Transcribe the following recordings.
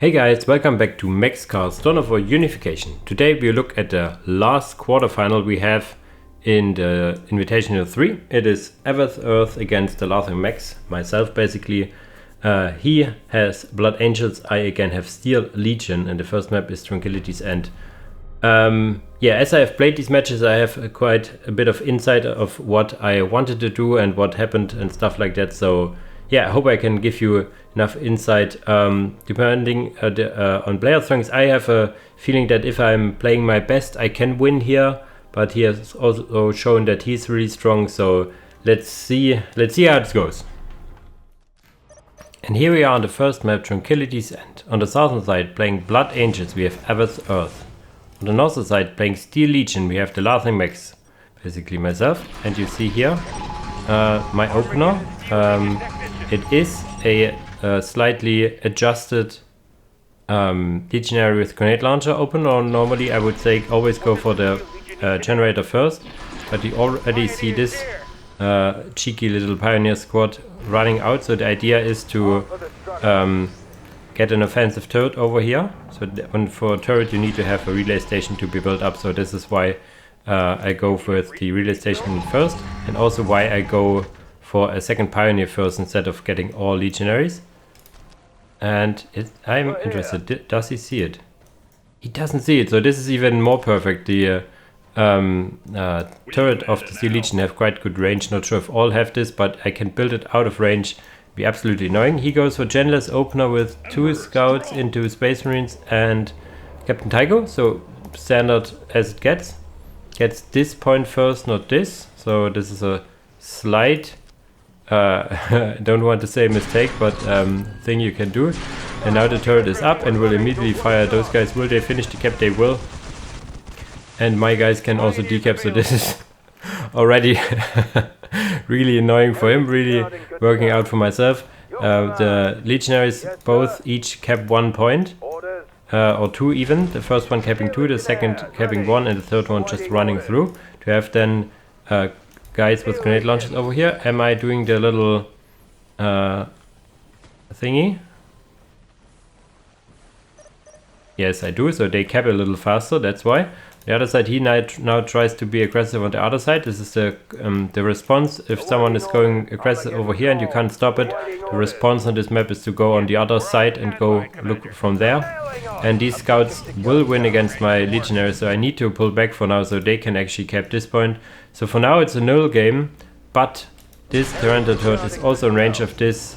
Hey guys, welcome back to Max Cars Donor for Unification. Today we look at the last quarterfinal we have in the Invitational 3. It is Avezearth against TheLaughingMax, myself basically. He has Blood Angels, I again have Steel Legion, and the first map is Tranquility's End. As I have played these matches, I have quite a bit of insight of what I wanted to do and what happened and stuff like that. So yeah, I hope I can give you enough insight. Depending on player strengths, I have a feeling that if I'm playing my best, I can win here. But he has also shown that he's really strong. So let's see how it goes. And here we are on the first map, Tranquility's End. On the southern side, playing Blood Angels, we have Avezearth. On the northern side, playing Steel Legion, we have TheLaughingMax, basically myself. And you see here my opener. It is a slightly adjusted Legionary with grenade launcher open, or normally I would say always go for the generator first, but you already see this cheeky little pioneer squad running out. So the idea is to get an offensive turret over here. So for a turret you need to have a relay station to be built up, so this is why I go with the relay station first, and also why I go for a second pioneer first instead of getting all legionaries. And I'm interested, does he see it? He doesn't see it, so this is even more perfect. The turret of the Steel Legion have quite good range. Not sure if all have this, but I can build it out of range. Be absolutely annoying. He goes for Genless opener with 2 scouts into Space Marines and Captain Tycho, so standard as it gets. Gets this point first, not this, so this is a slight don't want to say mistake, but thing you can do. And now the turret is up and will immediately fire those guys. Will they finish the cap? They will. And my guys can also decap, so this is already really annoying for him, really working out for myself. The legionaries both each cap 1 point, or 2 even. The first one capping 2, the second capping 1, and the third one just running through. To have then guys with grenade launchers over here. Am I doing the little thingy? Yes, I do. So they cap a little faster, that's why. The other side, he now tries to be aggressive on the other side. This is the response. If someone is going aggressive over here and you can't stop it, the response on this map is to go on the other side and go look from there. And these scouts will win against my legionaries, so I need to pull back for now so they can actually cap this point. So for now it's a null game, but this Tyrannid turret is also in range of this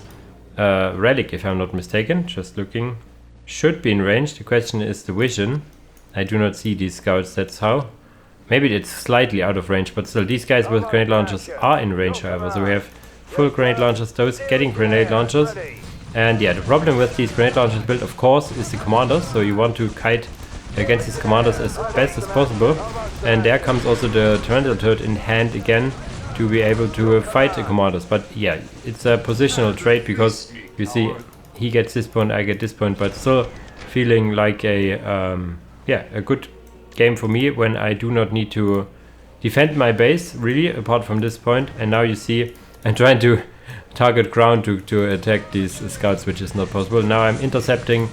relic, if I'm not mistaken. Just looking. Should be in range. The question is the vision. I do not see these scouts, that's how. Maybe it's slightly out of range, but still these guys with grenade launchers are in range, however. So we have full grenade launchers, those getting grenade launchers. And yeah, the problem with these grenade launchers built, of course, is the commanders. So you want to kite against these commanders as best as possible. And there comes also the Tyrannid turret in hand again to be able to fight the commanders. But yeah, it's a positional trade, because you see he gets this point, I get this point, but still feeling like a good game for me when I do not need to defend my base, really, apart from this point. And now you see I'm trying to target ground to attack these scouts, which is not possible. Now I'm intercepting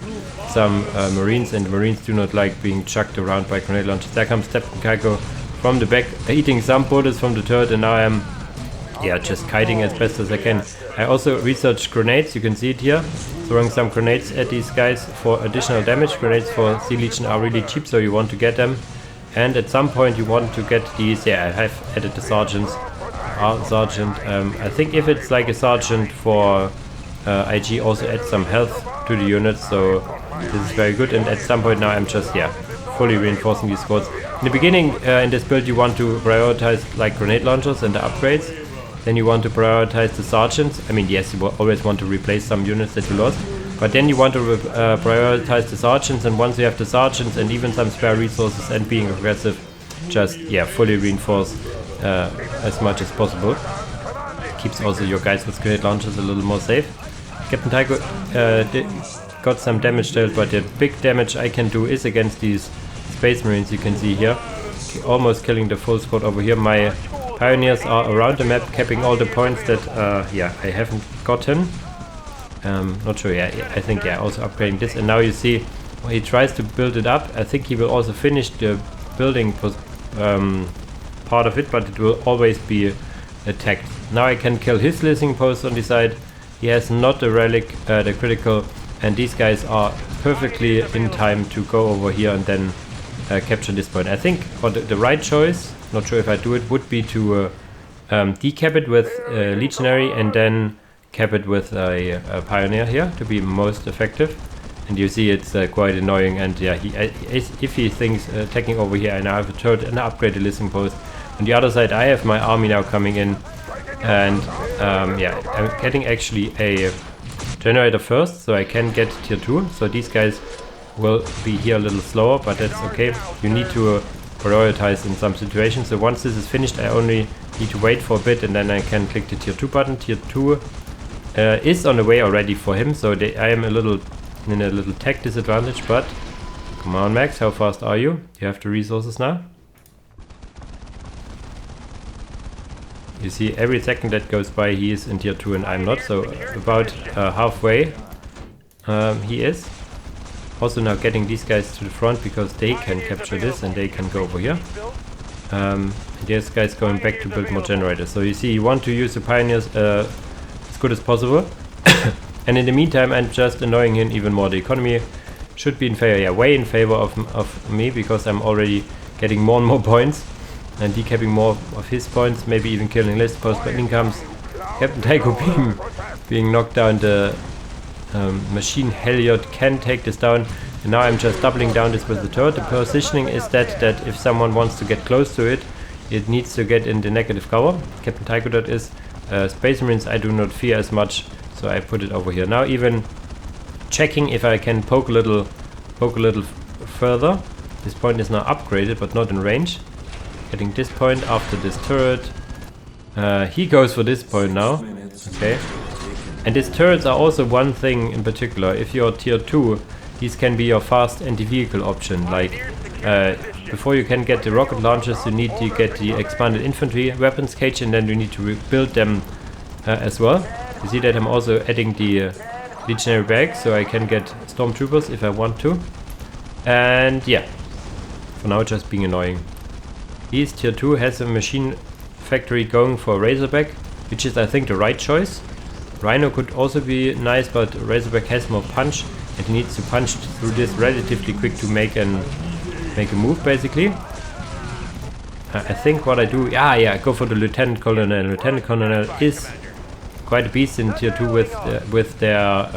some Marines, and Marines do not like being chucked around by grenade launchers. There comes Captain Tycho from the back, eating some bullets from the turret, and now I'm just kiting as best as I can. I also researched grenades, you can see it here. Throwing some grenades at these guys for additional damage. Grenades for Steel Legion are really cheap, so you want to get them. And at some point you want to get these, I have added the sergeants. I think if it's like a sergeant for IG, also add some health to the units, so this is very good. And at some point now I'm just fully reinforcing these squads. In the beginning in this build you want to prioritize like grenade launchers and the upgrades. Then you want to prioritize the sergeants. I mean, yes, you always want to replace some units that you lost, but then you want to prioritize the sergeants, and once you have the sergeants and even some spare resources and being aggressive, just fully reinforce as much as possible. Keeps also your guys with grenade launchers a little more safe. Captain Tycho got some damage dealt, but the big damage I can do is against these Space Marines, you can see here. Almost killing the full squad over here. My pioneers are around the map, capping all the points that I haven't gotten. Not sure, yeah, I think, yeah, also upgrading this. And now you see when he tries to build it up, I think he will also finish the building part of it, but it will always be attacked. Now I can kill his listening post on the side. He has not the relic, the critical, and these guys are perfectly in time to go over here and then capture this point. I think for the right choice, not sure if I do it, would be to decap it with Legionary and then cap it with a Pioneer here to be most effective. And you see it's quite annoying, and yeah, if he thinks attacking over here, and I have a turret and an upgraded listening post. On the other side I have my army now coming in, and yeah, I'm getting actually a generator first, so I can get tier 2. So these guys will be here a little slower, but that's okay. You need to prioritize in some situations. So once this is finished, I only need to wait for a bit, and then I can click the tier 2 button. Tier 2 is on the way already for him, so I am in a little tech disadvantage, but come on, Max, how fast are you? You have the resources now. You see, every second that goes by he is in tier 2 and I'm not, so about halfway he is. Also now getting these guys to the front because they can capture this and they can go over here. This guy's going back to build more generators. So you see, you want to use the pioneers as good as possible. And in the meantime, I'm just annoying him even more. The economy should be in favor, yeah, way in favor of me, because I'm already getting more and more points and decapping more of his points, maybe even killing less posts. But in comes Captain Tycho being knocked down. The machine Heliot can take this down, and now I'm just doubling down this with the turret. The positioning is that if someone wants to get close to it, it needs to get in the negative cover. Captain Tycho that is. Space Marines I do not fear as much, so I put it over here. Now even checking if I can poke a little further. This point is now upgraded but not in range. Getting this point after this turret. He goes for this point now. Okay. And these turrets are also one thing in particular. If you're tier 2, these can be your fast anti-vehicle option. Like before you can get the rocket launchers, you need to get the expanded infantry weapons cage, and then you need to rebuild them as well. You see that I'm also adding the legionary bag, so I can get stormtroopers if I want to. And yeah, for now just being annoying. He's tier 2, has a machine factory going for Razorback, which is I think the right choice. Rhino could also be nice, but Razorback has more punch, and he needs to punch through this relatively quick to make a move basically. I think what I do, I go for the Lieutenant Colonel. Lieutenant Colonel is quite a beast in tier 2 with their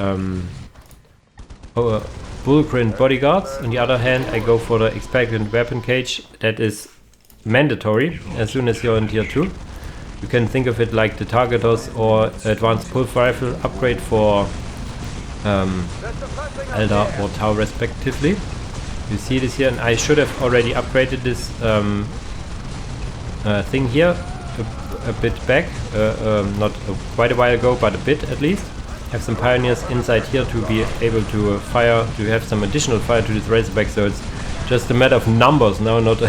Bullgrin bodyguards. On the other hand, I go for the expanded weapon cage. That is mandatory as soon as you're in tier 2. You can think of it like the Targeters or advanced pulse rifle upgrade for Eldar or Tau respectively. You see this here, and I should have already upgraded this thing here a bit back, not quite a while ago, but a bit at least. Have some pioneers inside here to be able to fire, to have some additional fire to this Razorback, so it's just a matter of numbers now, not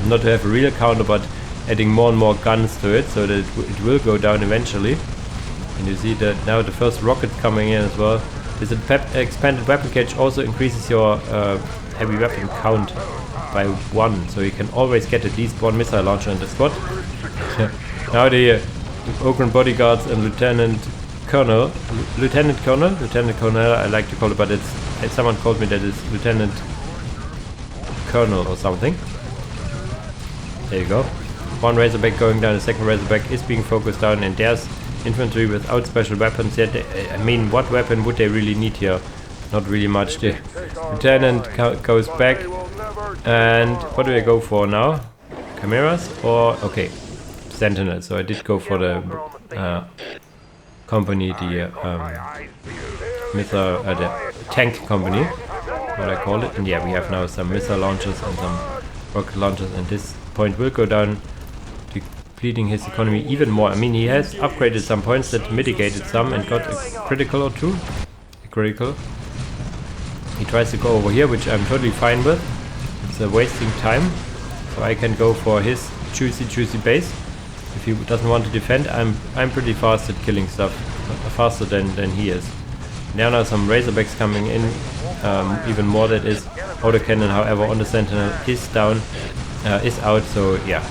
not to have a real counter, but adding more and more guns to it, so that it will go down eventually. And you see that now the first rocket coming in as well. This expanded weapon cage also increases your heavy weapon count by 1, so you can always get at least 1 missile launcher in the squad. Now the Ogren bodyguards and Lieutenant Colonel, I like to call it, but it's someone called me that is Lieutenant Colonel or something. There you go. One Razorback going down, the second Razorback is being focused down, and there's infantry without special weapons yet. I mean, what weapon would they really need here? Not really much. The Lieutenant goes back, and what do I go for now? Chimeras or okay, Sentinel. So I did go for the company, the missile, the tank company, what I call it. And yeah, we have now some missile launchers and some rocket launchers, and this point will go down, depleting his economy even more. I mean, he has upgraded some points that mitigated some and got a critical or two. A critical. He tries to go over here, which I'm totally fine with. It's wasting time, so I can go for his juicy base. If he doesn't want to defend, I'm pretty fast at killing stuff, faster than he is. There are now some Razorbacks coming in, even more that is. Autocannon, however, on the Sentinel is down, is out, so yeah.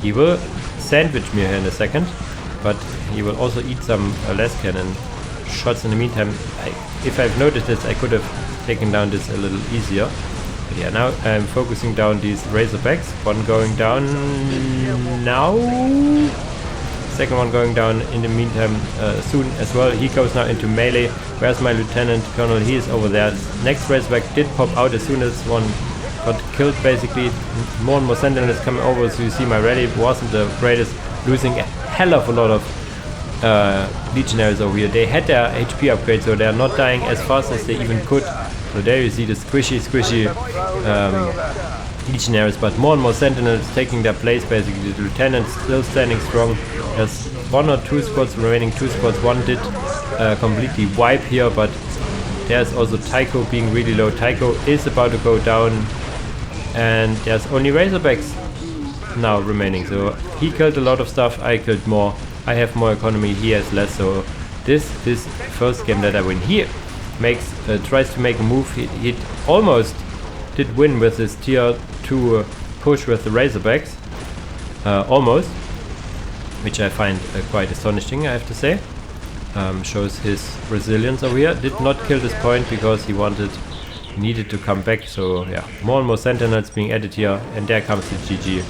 He will sandwich me here in a second, but he will also eat some less cannon shots in the meantime. If I've noticed this, I could have taken down this a little easier. But yeah, now I'm focusing down these Razorbacks. One going down now. Second one going down in the meantime soon as well. He goes now into melee. Where's my Lieutenant Colonel? He is over there. Next Razorback did pop out as soon as one got killed basically. More and more Sentinels coming over, so you see my rally wasn't the greatest. Losing a hell of a lot of Legionaries over here. They had their HP upgrade, so they're not dying as fast as they even could. So there you see the squishy Legionaries, but more and more Sentinels taking their place basically. The Lieutenant's still standing strong. There's 1 or 2 squads remaining, 2 squads. One did completely wipe here, but there's also Tycho being really low. Tycho is about to go down, and there's only Razorbacks now remaining. So he killed a lot of stuff, I killed more. I have more economy, he has less, so this is first game that I win. He tries to make a move. He almost did win with his tier 2 push with the Razorbacks. Almost. Which I find quite astonishing, I have to say. Shows his resilience over here. Did not kill this point because he needed to come back. So yeah, more and more Sentinels being added here, and there comes the GG.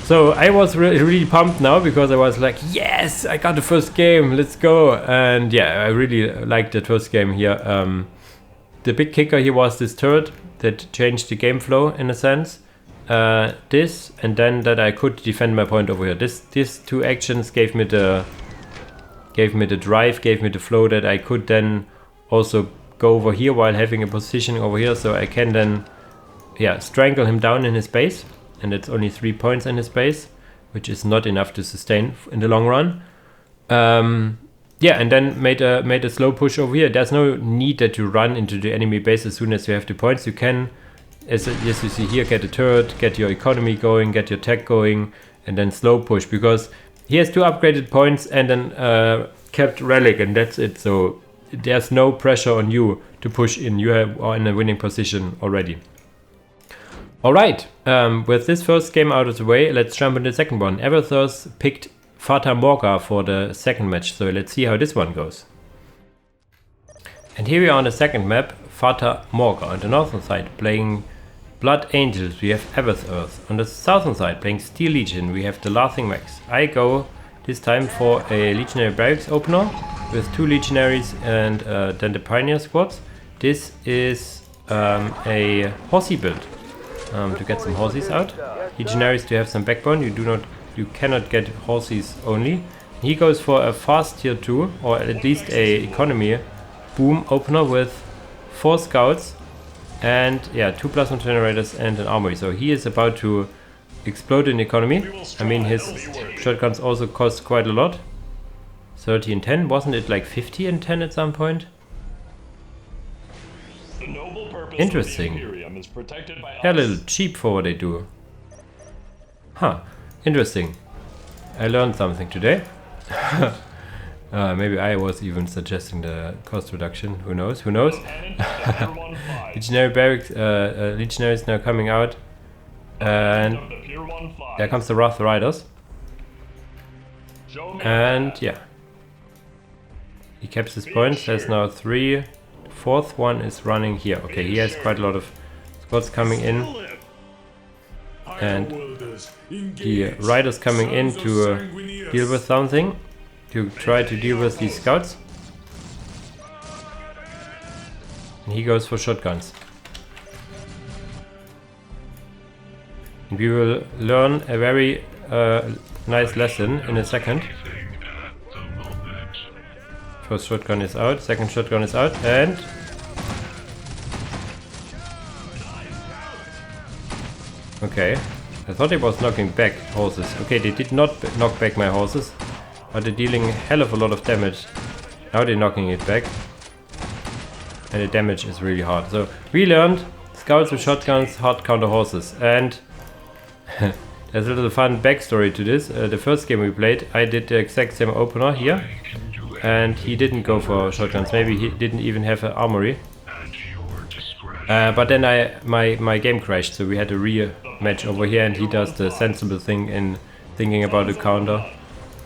So I was really pumped now because I was like, yes, I got the first game, let's go. And yeah, I really liked the first game here. The big kicker here was this turret that changed the game flow in a sense. This, and then that I could defend my point over here. These 2 actions gave me the drive, gave me the flow that I could then also go over here while having a position over here, so I can then strangle him down in his base. And it's only 3 points in his base, which is not enough to sustain in the long run. Yeah, and then made a slow push over here. There's no need that you run into the enemy base as soon as you have the points. You can, as you see here, get a turret, get your economy going, get your tech going, and then slow push, because he has 2 upgraded points and then kept relic, and that's it. So there's no pressure on you to push in. You are in a winning position already. Alright, with this first game out of the way, let's jump into the second one. Avezearth picked Fata Morga for the second match, so let's see how this one goes. And here we are on the second map, Fata Morga. On the northern side playing Blood Angels, we have Avezearth. On the southern side playing Steel Legion, we have TheLaughingMax. I go this time for a Legionary Barracks opener with 2 Legionaries and then the Pioneer squads. This is a horsey build. To get some horses out. Legionaries to have some backbone. You cannot get horses only. He goes for a fast tier 2, or at least a economy boom opener with 4 scouts and 2 plasma generators and an armory. So he is about to explode in economy. I mean, his shotguns also cost quite a lot. 30 and 10, wasn't it like 50 and 10 at some point? Interesting. They're a little cheap for what they do. Huh, interesting. I learned something today. Maybe I was even suggesting the cost reduction. Who knows? Who knows? Legionary barracks, Legionaries now coming out. And there comes the Wrath Riders. And yeah. He keeps his points. There's now 3. 4th one is running here. Okay, he has quite a lot of squads coming in. And the riders coming in to deal with something. To try to deal with these scouts. And he goes for shotguns. And we will learn a very nice lesson in a second. First shotgun is out, second shotgun is out, and okay, I thought it was knocking back horses. Okay, they did not knock back my horses, but they're dealing a hell of a lot of damage. Now they're knocking it back, and the damage is really hard. So we learned scouts with shotguns, hard counter horses, and there's a little fun backstory to this. The first game we played, I did the exact same opener here, and he didn't go for shotguns. Maybe he didn't even have an armory. But then my game crashed, so we had a rematch over here, and he does the sensible thing in thinking about the counter.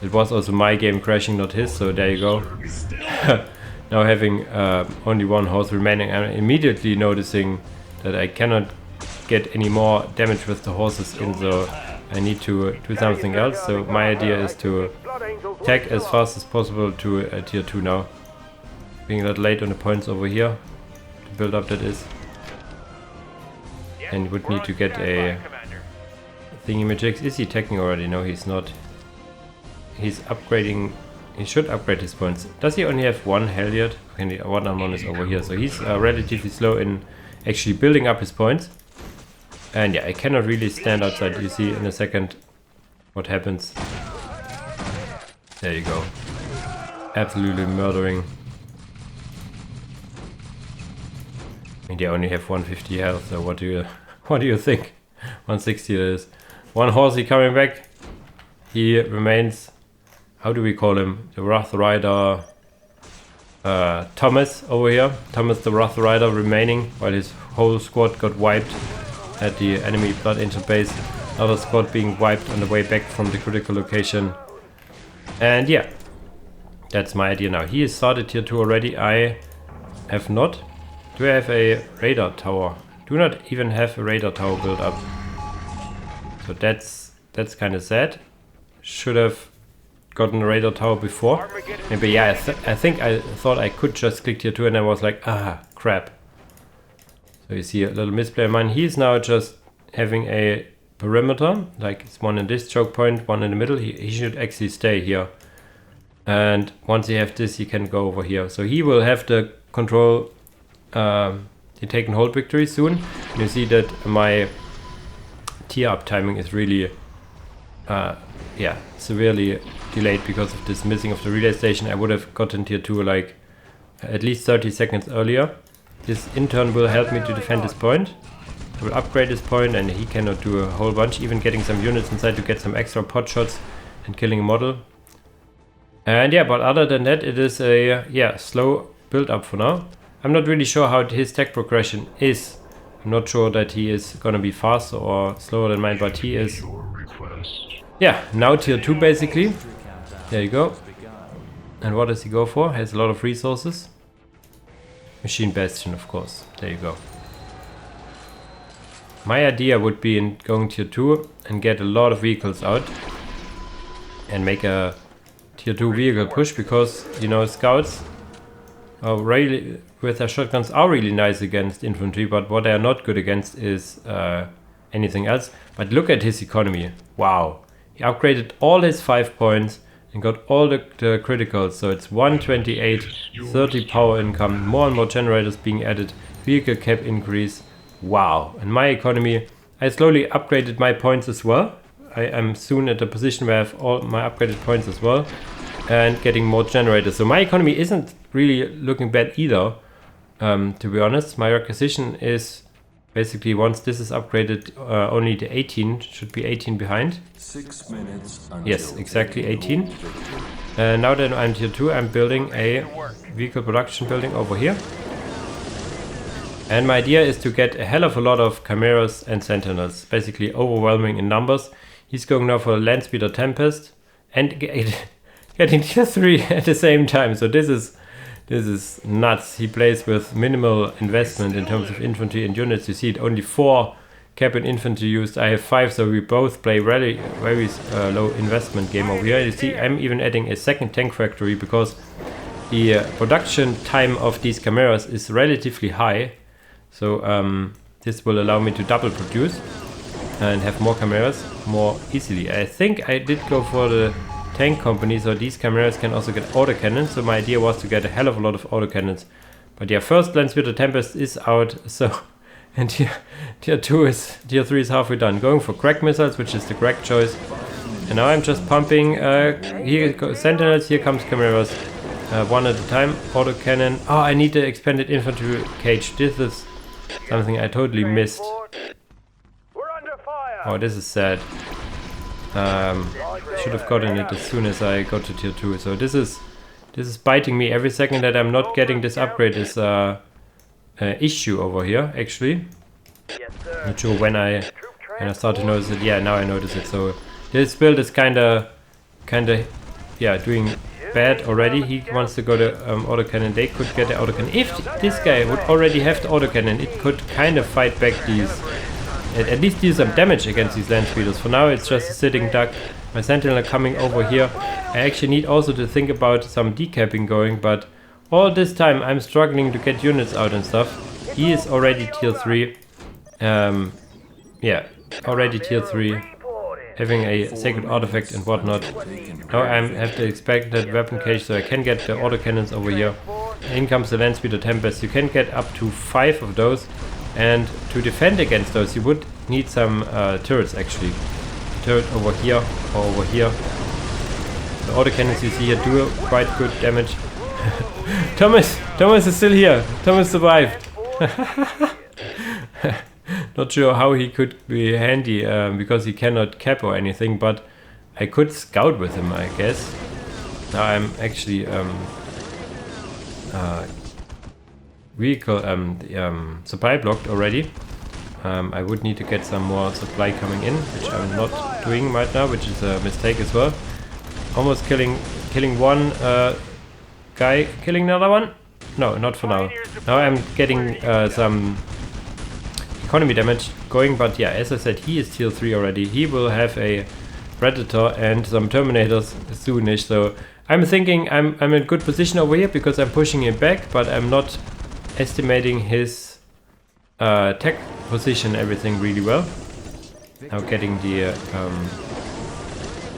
It was also my game crashing, not his, so there you go. Now having only one horse remaining, I'm immediately noticing that I cannot get any more damage with the horses in, so I need to do something else. So my idea is to tag as fast as possible to a tier 2 now. Being a little late on the points over here to build up, that is. And would need to get a thingy-majig. Is he tagging already? No, he's not. He's upgrading. He should upgrade his points. Does he only have one Halliard? Okay, the one unknown is over here. So he's relatively slow in actually building up his points. And yeah, I cannot really stand outside. You see in a second what happens. There you go. Absolutely murdering. I mean, they only have 150 health, so what do you think? 160 it is. One horsey coming back. He remains, how do we call him? The Wrath Rider Thomas over here. Thomas the Wrath Rider remaining while his whole squad got wiped at the enemy Blood Angel base. Another squad being wiped on the way back from the critical location. And yeah, that's my idea now. He has started tier 2 already. I have not. Do I have a radar tower? Do not even have a radar tower built up. So that's kind of sad. Should have gotten a radar tower before. Maybe, yeah, I think I thought I could just click tier 2 and I was like, ah, crap. So you see a little misplay of mine. He's now just having a perimeter, like it's one in this choke point, one in the middle. He should actually stay here. And once he have this, he can go over here. So he will have the control the take and hold victory soon. And you see that my tier up timing is really yeah, severely delayed because of this missing of the relay station. I would have gotten tier 2 like at least 30 seconds earlier. This in turn will help me to defend this point. I will upgrade this point and he cannot do a whole bunch, even getting some units inside to get some extra pot shots and killing a model. And yeah, but other than that, it is a yeah, slow build up for now. I'm not really sure how his tech progression is. I'm not sure that he is gonna be faster or slower than mine, but he is. Yeah, now tier 2 basically. There you go. And what does he go for? Has a lot of resources. Machine Bastion, of course. There you go. My idea would be in going tier 2 and get a lot of vehicles out and make a tier 2 vehicle push, because you know scouts are really with their shotguns are really nice against infantry, but what they are not good against is anything else. But look at his economy. Wow, he upgraded all his 5 points and got all the criticals. So it's 128, 30 power income, more and more generators being added, vehicle cap increase. Wow. And my economy, I slowly upgraded my points as well. I am soon at a position where I have all my upgraded points as well and getting more generators. So my economy isn't really looking bad either, to be honest. My requisition is basically, once this is upgraded, only the 18 should be 18 behind. 6 minutes. Yes, exactly 18. Now that I'm tier 2, I'm building a vehicle production building over here. And my idea is to get a hell of a lot of Chimeras and Sentinels, basically overwhelming in numbers. He's going now for a Landspeeder Tempest and getting tier 3 at the same time. So this is nuts. He plays with minimal investment in terms of infantry and units. You see it, only 4 cabin infantry used. I have 5, so we both play very low investment game over here. You see, I'm even adding a second tank factory because the production time of these Chimeras is relatively high. So this will allow me to double produce and have more Chimeras more easily. I think I did go for the tank company, so these Chimeras can also get autocannons. So my idea was to get a hell of a lot of autocannons. But yeah, first Landspeeder Tempest is out, so and tier 3 is halfway done. Going for crack missiles, which is the correct choice. And now I'm just pumping here Sentinels, here comes Chimeras. One at a time, autocannon. Oh, I need the expanded infantry cage. This is something I totally missed. Oh, this is sad. Should have gotten it as soon as I got to tier 2. So this is biting me. Every second that I'm not getting this upgrade is an issue over here, actually. Not sure when I start to notice it. Yeah, now I notice it. So this build is kinda yeah, doing bad already. He wants to go to autocannon. They could get the autocannon. If this guy would already have the autocannon, it could kind of fight back these, at least do some damage against these land speeders. For now it's just a sitting duck. My sentinel are coming over here. I actually need also to think about some decapping going, but all this time I'm struggling to get units out and stuff. He is already tier 3. Yeah, already tier 3. Having a sacred artifact and whatnot. Now I have to expect that weapon cage so I can get the autocannons over here. In comes the land speeder tempest. You can get up to 5 of those, and to defend against those you would need some turrets actually. Turret over here or over here. The autocannons you see here do quite good damage. Thomas is still here. Thomas survived. Not sure how he could be handy because he cannot cap or anything, but I could scout with him, I guess. Now I'm actually vehicle supply blocked already. I would need to get some more supply coming in, which I'm not doing right now, which is a mistake as well. Almost killing one guy, killing another one. No, not for now. Now I'm getting some economy damage going, but yeah, as I said, he is tier 3 already. He will have a Predator and some Terminators soonish, so I'm thinking I'm in good position over here because I'm pushing him back, but I'm not estimating his tech position, everything really well. Now getting the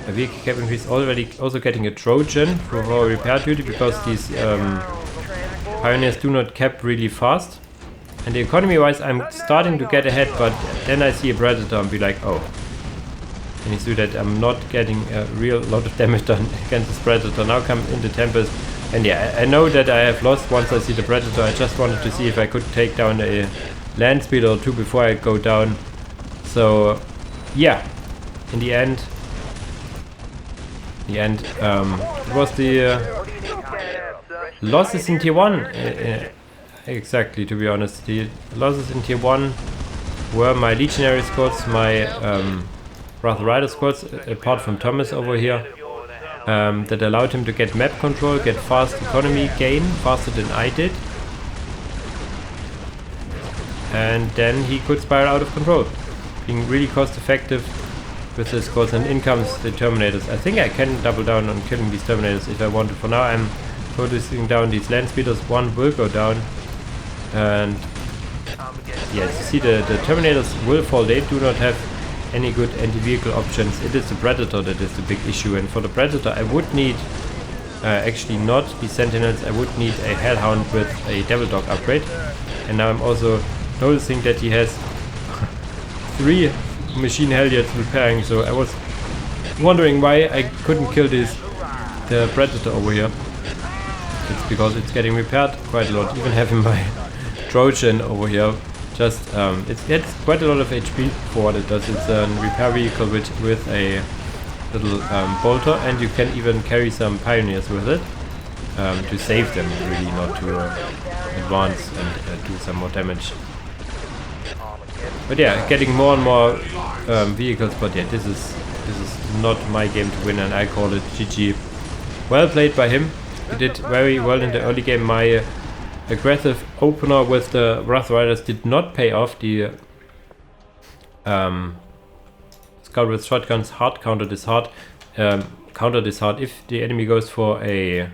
vehicle cap increase, already also getting a Trojan for our repair duty because these pioneers do not cap really fast. And the economy wise I'm starting to get ahead, but then I see a Predator and be like, oh. And you see that I'm not getting a real lot of damage done against this Predator. Now come in the Tempest. And yeah, I know that I have lost once I see the Predator. I just wanted to see if I could take down a land speeder or two before I go down. So yeah, in the end it was the losses in tier 1. Exactly, to be honest. The losses in tier 1 were my legionary squads, my Wrath Rider squads, apart from Thomas over here, that allowed him to get map control, get fast economy gain, faster than I did. And then he could spiral out of control, being really cost effective with his squads. And in comes the Terminators. I think I can double down on killing these Terminators if I want to. For now I'm focusing down these land speeders. One will go down. And yes, you see the Terminators will fall. They do not have any good anti-vehicle options. It is the Predator that is the big issue, and for the Predator I would need actually not the Sentinels, I would need a Hellhound with a Devil Dog upgrade. And now I'm also noticing that he has 3 machine Heliots repairing, so I was wondering why I couldn't kill the Predator over here. It's because it's getting repaired quite a lot, even having my Trojan over here. Just it gets quite a lot of HP for what it does. It's a repair vehicle with a little bolter, and you can even carry some pioneers with it to save them, really, not to advance and do some more damage. But yeah, getting more and more vehicles. But yeah, this is not my game to win, and I call it GG. Well played by him. He did very well in the early game. My aggressive opener with the Wrath Riders did not pay off. The Scout with shotguns hard counter this hard. Counter this hard. If the enemy goes for a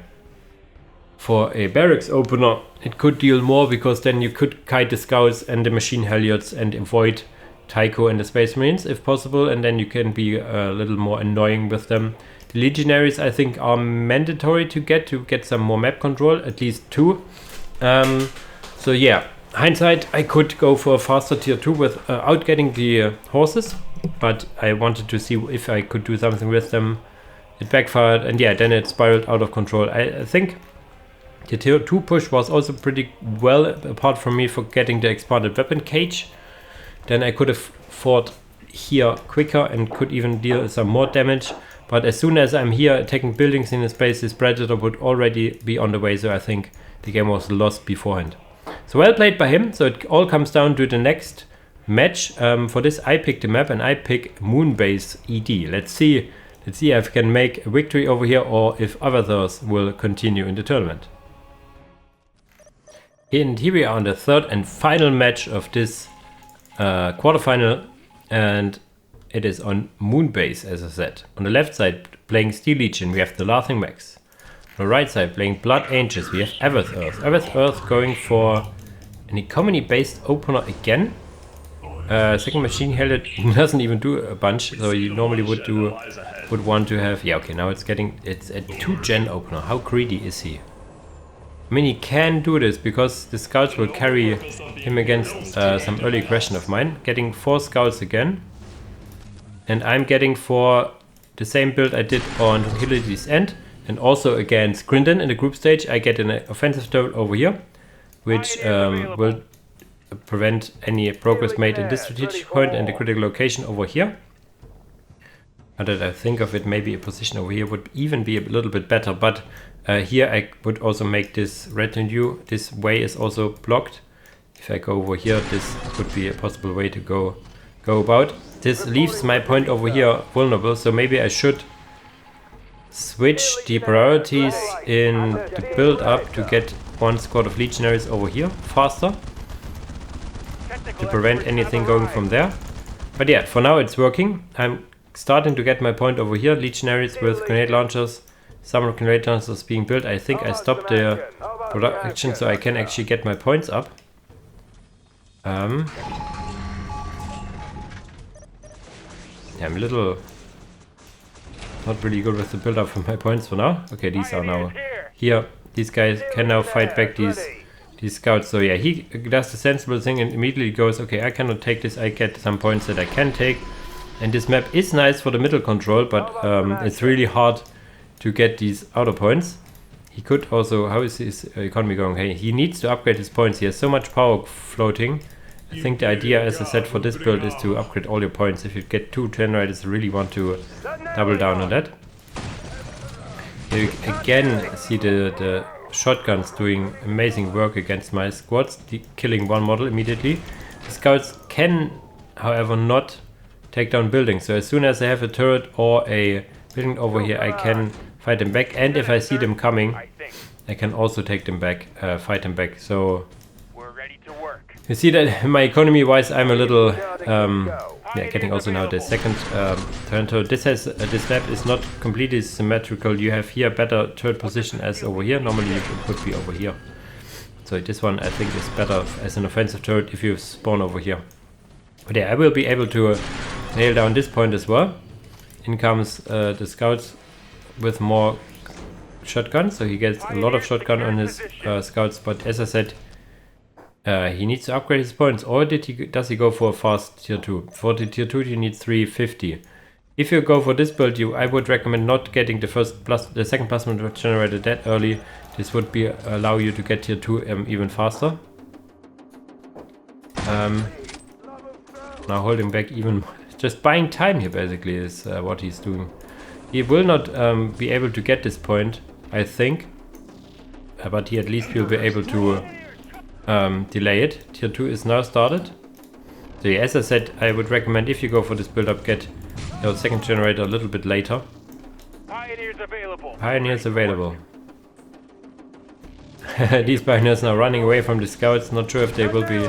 barracks opener, it could deal more, because then you could kite the scouts and the machine Heliots and avoid Tycho and the Space Marines if possible, and then you can be a little more annoying with them. The Legionaries I think are mandatory to get some more map control, at least 2. So yeah, hindsight, I could go for a faster tier 2 without getting the horses, but I wanted to see if I could do something with them. It backfired, and yeah, then it spiraled out of control. I think the tier 2 push was also pretty well, apart from me for getting the expanded weapon cage. Then I could have fought here quicker and could even deal some more damage. But as soon as I'm here attacking buildings in the space, this Predator would already be on the way, so I think the game was lost beforehand. So well played by him. So it all comes down to the next match. For this I picked the map and I pick Moonbase ED. Let's see if I can make a victory over here or if Avezearth will continue in the tournament. And here we are on the third and final match of this quarterfinal, and it is on Moonbase, as I said. On the left side, playing Steel Legion, we have TheLaughingMax. On the right side, playing Blood Angels, we have Avezearth. Avezearth going for an economy based opener again. Second machine held doesn't even do a bunch, so you normally would want to have, yeah, okay, now it's a 2-gen opener. How greedy is he? I mean, he can do this because the scouts will carry him against some early aggression of mine. Getting 4 scouts again. And I'm getting for the same build I did on Tranquility's end. And also against Grindon in the group stage, I get an offensive turret over here, which will prevent any progress made in this strategic point and the critical location over here. Now that I think of it, maybe a position over here would even be a little bit better, but here I would also make this retinue. This way is also blocked. If I go over here, this would be a possible way to go about. This leaves my point over here vulnerable, so maybe I should switch the priorities in the build up to get 1 squad of legionaries over here faster to prevent anything going from there. But yeah, for now it's working. I'm starting to get my point over here. Legionaries with grenade launchers, some grenade launchers being built. I think I stopped the production so I can actually get my points up. Yeah, I'm a little not really good with the build up for my points for now. Okay, these are now here. These guys can now fight back these scouts. So yeah, he does the sensible thing and immediately goes, okay, I cannot take this. I get some points that I can take. And this map is nice for the middle control, but it's really hard to get these outer points. He could also, how is his economy going? Hey, he needs to upgrade his points. He has so much power floating. I think the idea, as I said, for this build is to upgrade all your points. If you get 2 generators, you really want to double down on that. You again see the shotguns doing amazing work against my squads, killing 1 model immediately. The scouts can, however, not take down buildings. So as soon as I have a turret or a building over here, I can fight them back. And if I see them coming, I can also take them back, fight them back. So you see that my economy wise, I'm a little yeah, getting also now the second turn turret. This map is not completely symmetrical. You have here better turret position as over here. Normally you would be over here. So this one I think is better as an offensive turret if you spawn over here. But yeah, I will be able to nail down this point as well. In comes the scouts with more shotguns, so he gets a lot of shotgun on his scouts. But as I said, he needs to upgrade his points, or does he go for a fast tier 2? For the tier 2 you need 350. If you go for this build, I would recommend not getting the second plasma generator that early. This would allow you to get tier 2 even faster. Now holding back even, just buying time here basically is what he's doing. He will not be able to get this point, I think, but he at least will be able to delay it. Tier 2 is now started. So yeah, as I said, I would recommend if you go for this build up, get your second generator a little bit later. Pioneers available. Pioneers available. These pioneers now running away from the scouts. Not sure if they will be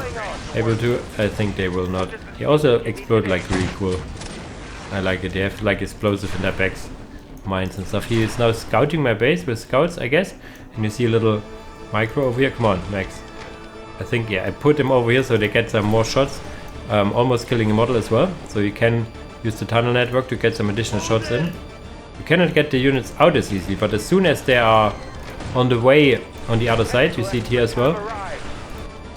able to. I think they will not. They also explode like really cool. I like it. They have like explosive in their backs, mines and stuff. He is now scouting my base with scouts, I guess. And you see a little micro over here. Come on, Max. I think, yeah, I put him over here so they get some more shots. Almost killing a model as well. So you can use the tunnel network to get some additional shots in. You cannot get the units out as easily, but as soon as they are on the way on the other side, you see it here as well.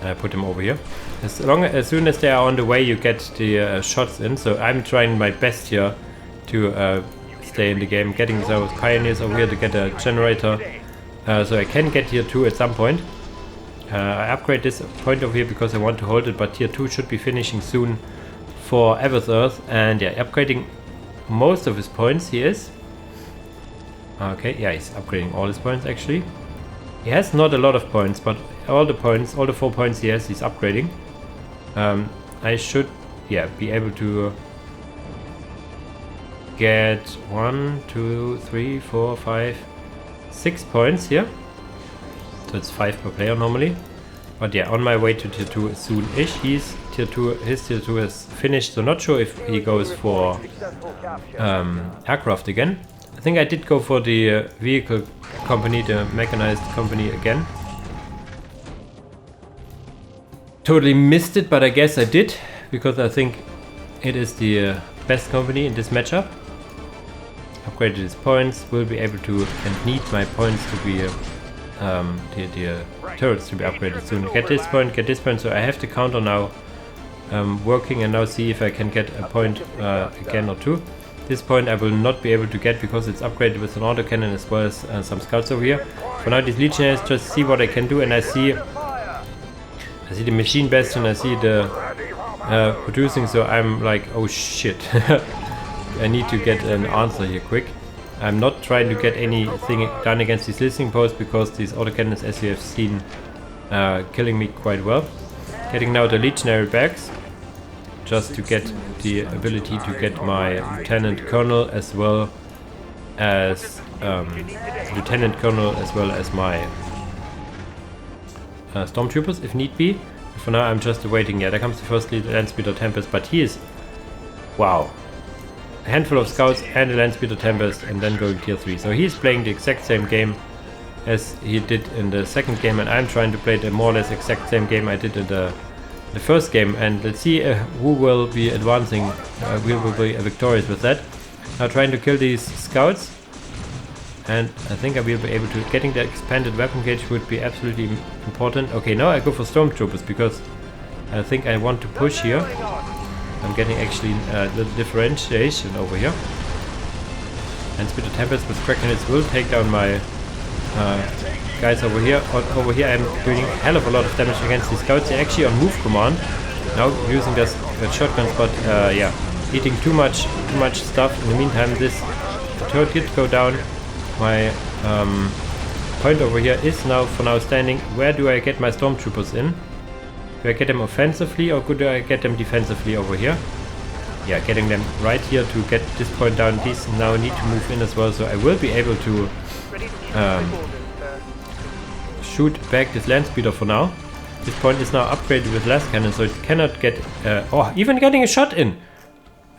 And I put them over here. As soon as they are on the way, you get the shots in. So I'm trying my best here to stay in the game, getting those pioneers over here to get a generator, so I can get tier 2 at some point. I upgrade this point over here because I want to hold it, but tier 2 should be finishing soon for Avezearth, and yeah, upgrading most of his points he is. Okay, yeah, he's upgrading all his points actually. He has not a lot of points, but all the 4 points he has, he's upgrading. I should, yeah, be able to get 1, 2, 3, 4, 5, 6 points here. So it's 5 per player normally. But yeah, on my way to tier 2 soon-ish. His tier 2 is finished, so not sure if he goes for aircraft again. I think I did go for the vehicle company, the mechanized company again. Totally missed it, but I guess I did, because I think it is the best company in this matchup. Upgraded his points, will be able to and need my points to be the turrets to be upgraded soon. Get this point, so I have the counter now working, and now see if I can get a point again or two. This point I will not be able to get because it's upgraded with an autocannon as well as some scouts over here. For now these legionnaires just see what I can do, and I see the machine bastion, I see the producing, so I'm like, oh shit. I need to get an answer here quick. I'm not trying to get anything done against these listening posts because these autocannons, as you have seen, killing me quite well. Getting now the legionary bags just to get the ability to get my lieutenant colonel as well as my stormtroopers if need be. For now I'm just awaiting. Yeah, there comes the first Landspeeder Tempest, but he is, wow, a handful of scouts and a Landspeeder Tempest and then going tier 3. So he's playing the exact same game as he did in the second game, and I'm trying to play the more or less exact same game I did in the first game, and let's see who will be advancing, we will be victorious with that. Now trying to kill these scouts, and I think I will be able to. Getting the expanded weapon cage would be absolutely important. Okay, now I go for stormtroopers because I think I want to push here. I'm getting actually a little differentiation over here. And Speeder Tempest with Krakenits will take down my guys over here. Over here I'm doing a hell of a lot of damage against these scouts. They're actually on move command. Now using their shotguns, but yeah, eating too much stuff. In the meantime, the turret did go down. My point over here is now for now standing. Where do I get my stormtroopers in? Do I get them offensively or do I get them defensively over here? Yeah, getting them right here to get this point down. These now need to move in as well, so I will be able to shoot back this land speeder for now. This point is now upgraded with last cannon, so it cannot get even getting a shot in.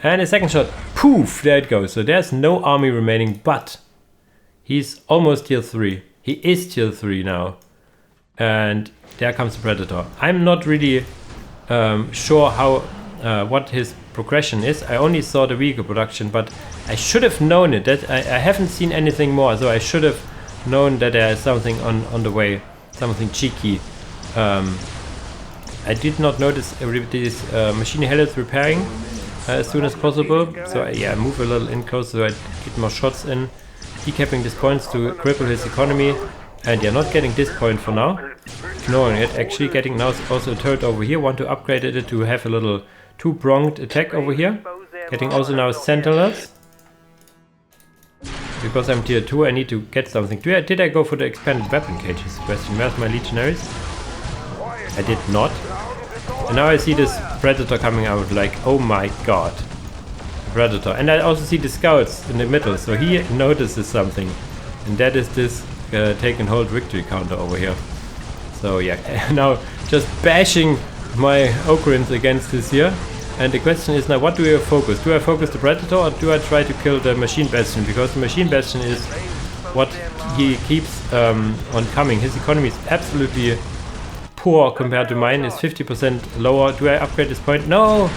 And a second shot. Poof! There it goes. So there's no army remaining, but he's almost tier 3. He is tier 3 now. And there comes the Predator. I'm not really sure how what his progression is. I only saw the vehicle production, but I should have known it. That I haven't seen anything more, so I should have known that there is something on the way, something cheeky. I did not notice these machine helots repairing as soon as possible. So yeah, I move a little in close so I get more shots in, decapping these points to cripple his economy. And yeah, not getting this point for now. Ignoring it, actually getting now also a turret over here. Want to upgrade it to have a little two-pronged attack over here. Getting also now sentinels. Because I'm tier 2, I need to get something. Did I go for the expanded weapon cages? Question. Where's my legionaries? I did not. And now I see this Predator coming out like, oh my god. Predator. And I also see the scouts in the middle, so he notices something. And that is this take and hold victory counter over here. So yeah, now just bashing my Ocarins against this here. And the question is now, what do I focus? Do I focus the Predator or do I try to kill the Machine Bastion? Because the Machine Bastion is what he keeps on coming. His economy is absolutely poor compared to mine. It's 50% lower. Do I upgrade this point? No!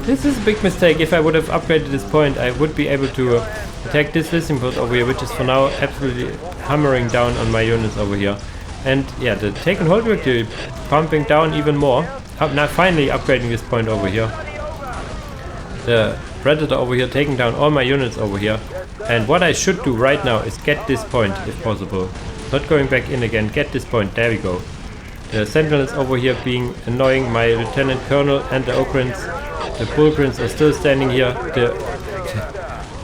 This is a big mistake. If I would have upgraded this point, I would be able to attack this listening post over here, which is for now absolutely hammering down on my units over here. And yeah, the take and hold victory pumping down even more. Now finally upgrading this point over here. The Predator over here taking down all my units over here. And what I should do right now is get this point if possible. Not going back in again, get this point, there we go. The Sentinels over here being annoying. My Lieutenant Colonel and the Okrins, the Bullgrins are still standing here. The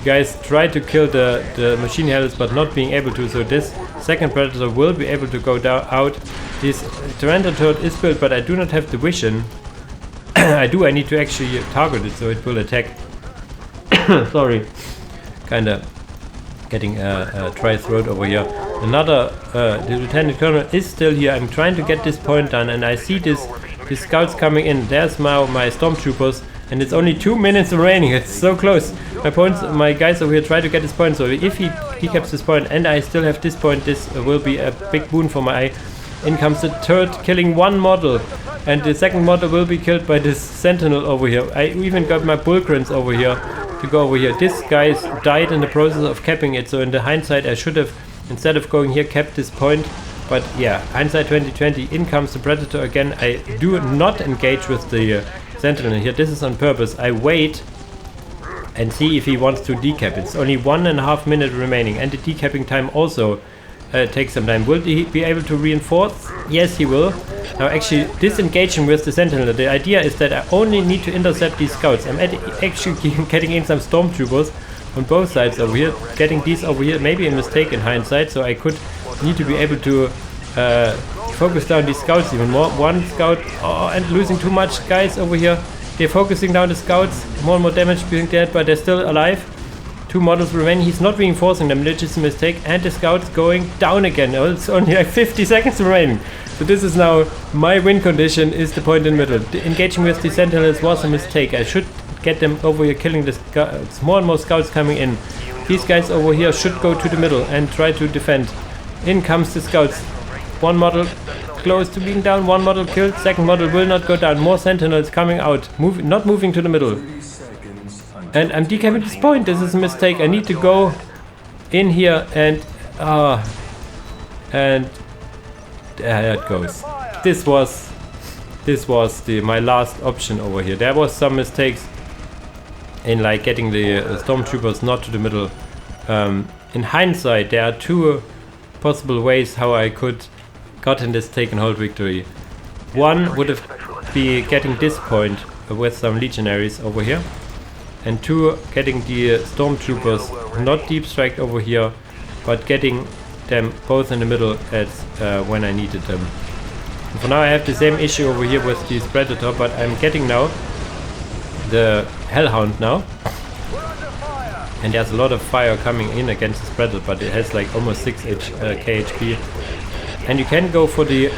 guys try to kill the machine heads but not being able to, so this second Predator will be able to go out. This Tyranitar turret is built, but I do not have the vision. I need to actually target it so it will attack. Sorry, kinda getting a dry throat over here. Another, the Lieutenant Colonel is still here. I'm trying to get this point done, and I see these scouts coming in. There's my stormtroopers, and it's only 2 minutes remaining. It's so close. My guys over here try to get this point, so if he keeps this point and I still have this point, this will be a big boon for my eye. In comes the turret, killing one model, and the second model will be killed by this Sentinel over here. I even got my Bullgrins over here to go over here. This guy died in the process of capping it, so in the hindsight I should have, instead of going here, kept this point. But yeah, hindsight 2020, in comes the Predator again. I do not engage with the Sentinel here. This is on purpose. I wait and see if he wants to decap. It's only 1.5 minutes remaining, and the decapping time also takes some time. Will he be able to reinforce? Yes, he will. Now actually disengaging with the Sentinel. The idea is that I only need to intercept these scouts. I'm actually getting in some stormtroopers on both sides over here. Getting these over here, maybe a mistake in hindsight, so I could need to be able to focus down these scouts even more. One scout, and losing too much guys over here. They're focusing down the scouts, more and more damage being dead, but they're still alive. 2 models remain. He's not reinforcing them, which is a mistake, and the scouts going down again. Oh, it's only like 50 seconds remaining. So this is now my win condition, is the point in the middle. Engaging with the Sentinels was a mistake. I should get them over here killing the scouts. More and more scouts coming in. These guys over here should go to the middle and try to defend. In comes the scouts. One model close to being down, one model killed, second model will not go down. More Sentinels coming out, not moving to the middle. And I'm decapping this point. This is a mistake. I need to go in here and there it goes. This was my last option over here. There was some mistakes in like getting the stormtroopers not to the middle. In hindsight, there are 2 possible ways how I could gotten this take and hold victory. One would have been getting this point with some legionaries over here, and 2, getting the stormtroopers not deep strike over here, but getting them both in the middle at when I needed them. And for now I have the same issue over here with this Predator, but I'm getting now the Hellhound now, and there's a lot of fire coming in against this Predator, but it has like almost 6 KHP. And you can go for the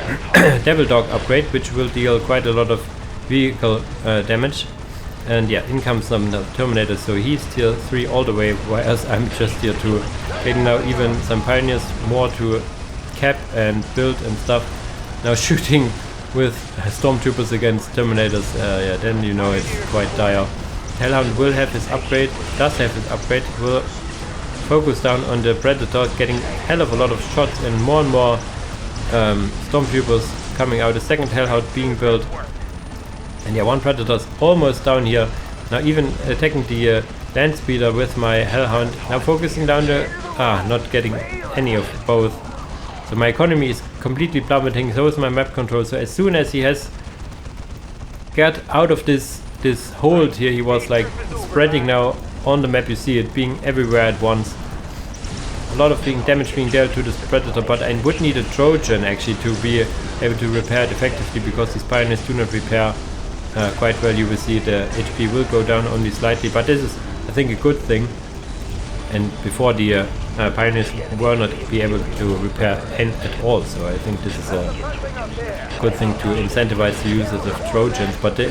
Devil Dog upgrade, which will deal quite a lot of vehicle damage. And yeah, in comes some Terminators, so he's tier 3 all the way, whereas I'm just tier 2. Getting now even some Pioneers more to cap and build and stuff. Now shooting with Stormtroopers against Terminators, yeah, then you know it's quite dire. Hellhound will have his upgrade, does have his upgrade, will focus down on the Predator, getting a hell of a lot of shots and more Stormtroopers coming out. The second Hellhound being built, and yeah, one Predator's almost down here. Now even attacking the land speeder with my Hellhound. Now focusing down the not getting any of both. So my economy is completely plummeting. So is my map control. So as soon as he has got out of this hold here, he was like spreading now on the map. You see it being everywhere at once. A lot of damage being dealt to this Predator, but I would need a Trojan actually to be able to repair it effectively, because these Pioneers do not repair quite well. You will see the HP will go down only slightly, but this is, I think, a good thing. And before the Pioneers were not be able to repair at all, so I think this is a good thing to incentivize the users of Trojans. But the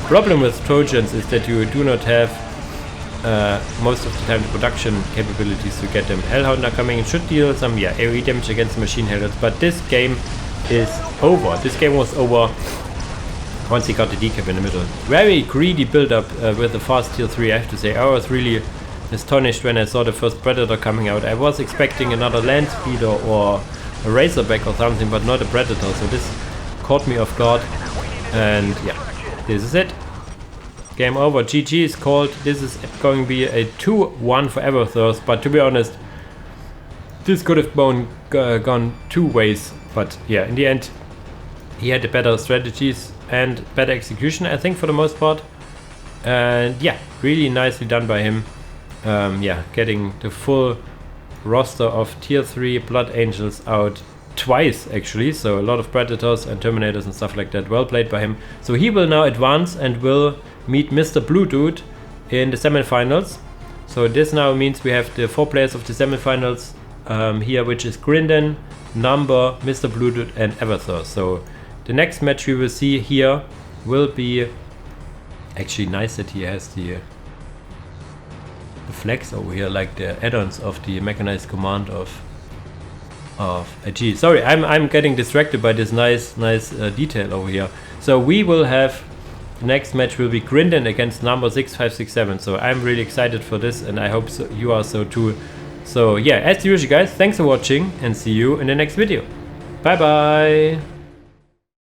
problem with Trojans is that you do not have most of the time the production capabilities to get them. Hellhound are coming and should deal some AoE damage against the machine headers, but this game is over. This game was over once he got the decap in the middle. Very greedy build up with the fast tier 3, I have to say. I was really astonished when I saw the first Predator coming out. I was expecting another land speeder or a Razorback or something, but not a Predator, so this caught me off guard. And yeah, this is it. Game over. GG is called. This is going to be a 2-1 for Avezearth, but to be honest, this could have gone 2 ways. But yeah, in the end, he had the better strategies and better execution, I think, for the most part. And yeah, really nicely done by him. Yeah, getting the full roster of tier 3 Blood Angels out twice actually, so a lot of Predators and Terminators and stuff like that. Well played by him. So he will now advance and will meet Mr. Blue Dude in the semifinals. So this now means we have the 4 players of the semifinals here, which is Grindon, Number, Mr. Blue Dude and Avezearth. So the next match we will see here will be actually nice that he has the flags over here, like the add-ons of the mechanized command of AG. Sorry, I'm getting distracted by this nice detail over here. So we will have, the next match will be Grindon against Number 6567. So I'm really excited for this, and I hope so, you are so too. So yeah, as usual guys, thanks for watching and see you in the next video. Bye bye.